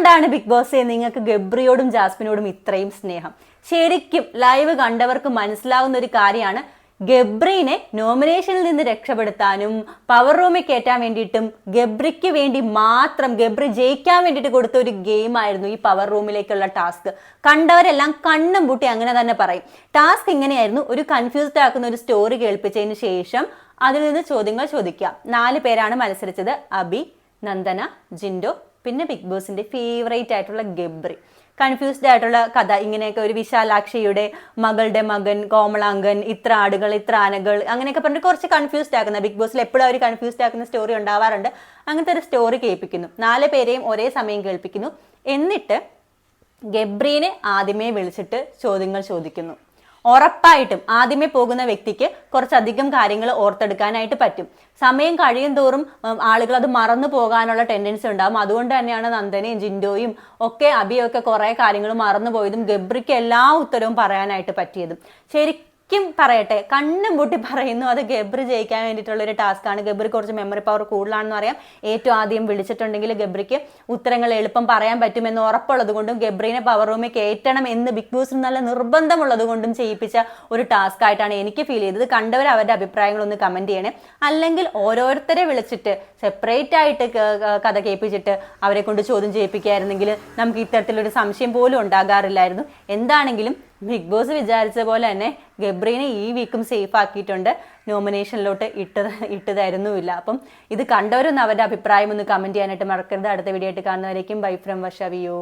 എന്തുകൊണ്ടാണ് big boss നിങ്ങൾക്ക് ഗബ്രിയോടും ജാസ്മിനോടും ഇത്രയും സ്നേഹം? ശരിക്കും ലൈവ് കണ്ടവർക്ക് മനസ്സിലാവുന്ന ഒരു കാര്യമാണ്, ഗബ്രീനെ നോമിനേഷനിൽ നിന്ന് രക്ഷപ്പെടുത്താനും പവർ റൂമിൽ കയറ്റാൻ വേണ്ടിയിട്ടും ഗബ്രിക്ക് വേണ്ടി മാത്രം, ഗബ്രി ജയിക്കാൻ വേണ്ടിയിട്ട് കൊടുത്ത ഒരു ഗെയിം ആയിരുന്നു ഈ പവർ റൂമിലേക്കുള്ള ടാസ്ക്. കണ്ടവരെല്ലാം കണ്ണും പൂട്ടി അങ്ങനെ തന്നെ പറയും. ടാസ്ക് ഇങ്ങനെയായിരുന്നു: ഒരു കൺഫ്യൂസ്ഡ് ആക്കുന്ന ഒരു സ്റ്റോറി കേൾപ്പിച്ചതിന് ശേഷം അതിൽ നിന്ന് ചോദ്യങ്ങൾ ചോദിക്കുക. 4 പേരാണ് മത്സരിച്ചത്: അബി, നന്ദന, ജിൻഡോ, പിന്നെ ബിഗ് ബോസിന്റെ ഫേവറേറ്റ് ആയിട്ടുള്ള ഗബ്രി. കൺഫ്യൂസ്ഡ് ആയിട്ടുള്ള കഥ ഇങ്ങനെയൊക്കെ, ഒരു വിശാലാക്ഷിയുടെ മകളുടെ മകൻ, കോമളാങ്കൻ, ഇത്ര ആടുകൾ, ഇത്ര ആനകൾ, അങ്ങനെയൊക്കെ പറഞ്ഞിട്ട് കുറച്ച് കൺഫ്യൂസ്ഡ് ആക്കുന്ന, ബിഗ് ബോസിൽ എപ്പോഴും അവർ കൺഫ്യൂസ്ഡ് ആക്കുന്ന സ്റ്റോറി ഉണ്ടാവാറുണ്ട്. അങ്ങനത്തെ ഒരു സ്റ്റോറി കേൾപ്പിക്കുന്നു. 4 പേരെയും ഒരേ സമയം കേൾപ്പിക്കുന്നു. എന്നിട്ട് ഗബ്രീനെ ആദ്യമേ വിളിച്ചിട്ട് ചോദ്യങ്ങൾ ചോദിക്കുന്നു. ഉറപ്പായിട്ടും ആദ്യമേ പോകുന്ന വ്യക്തിക്ക് കുറച്ചധികം കാര്യങ്ങൾ ഓർത്തെടുക്കാനായിട്ട് പറ്റും. സമയം കഴിയും തോറും ആളുകൾ അത് മറന്നു പോകാനുള്ള ടെൻഡൻസി ഉണ്ടാകും. അതുകൊണ്ട് തന്നെയാണ് നന്ദനയും ജിൻഡോയും ഒക്കെ അബിയും ഒക്കെ കുറെ കാര്യങ്ങൾ മറന്നുപോയതും ഗബ്രിക്ക് എല്ലാ ഉത്തരവും പറയാനായിട്ട് പറ്റിയതും. ശരിക്കും പറയട്ടെ, കണ്ണും പൂട്ടി പറയുന്നു, അത് ഗബ്രി ജയിക്കാൻ വേണ്ടിയിട്ടുള്ള ഒരു ടാസ്ക് ആണ്. ഗബ്രി കുറച്ച് മെമ്മറി പവർ കൂടുതലാണെന്ന് അറിയാം. ഏറ്റവും ആദ്യം വിളിച്ചിട്ടുണ്ടെങ്കിൽ ഗബ്രിക്ക് ഉത്തരങ്ങൾ എളുപ്പം പറയാൻ പറ്റുമെന്ന് ഉറപ്പുള്ളത് കൊണ്ടും ഗബ്രീനെ പവർ റൂമിൽ കയറ്റണം എന്ന് ബിഗ് ബോസിന് നല്ല നിർബന്ധമുള്ളത് കൊണ്ടും ചെയ്യിപ്പിച്ച ഒരു ടാസ്ക് ആയിട്ടാണ് എനിക്ക് ഫീൽ ചെയ്തത്. കണ്ടവർ അവരുടെ അഭിപ്രായങ്ങളൊന്ന് കമന്റ് ചെയ്യണേ. അല്ലെങ്കിൽ ഓരോരുത്തരെ വിളിച്ചിട്ട് സെപ്പറേറ്റ് ആയിട്ട് കഥ കേൾപ്പിച്ചിട്ട് അവരെ കൊണ്ട് ചോദ്യം ചെയ്യിപ്പിക്കുകയായിരുന്നെങ്കിൽ നമുക്ക് ഇത്തരത്തിലൊരു സംശയം പോലും ഉണ്ടാകാറില്ലായിരുന്നു. എന്താണെങ്കിലും ബിഗ് ബോസ് വിചാരിച്ച പോലെ തന്നെ ഗബ്രീനെ ഈ വീക്കും സേഫ് ആക്കിയിട്ടുണ്ട്. നോമിനേഷനിലോട്ട് ഇട്ടതായിരുന്നുമില്ല. അപ്പം ഇത് കണ്ടവരൊന്ന് അവരുടെ അഭിപ്രായം ഒന്ന് കമന്റ് ചെയ്യാനായിട്ട് മറക്കരുത്. അടുത്ത വീഡിയോ ആയിട്ട് കാണുന്നവരേക്കും ബൈ ഫ്രം വർഷ വിയോ.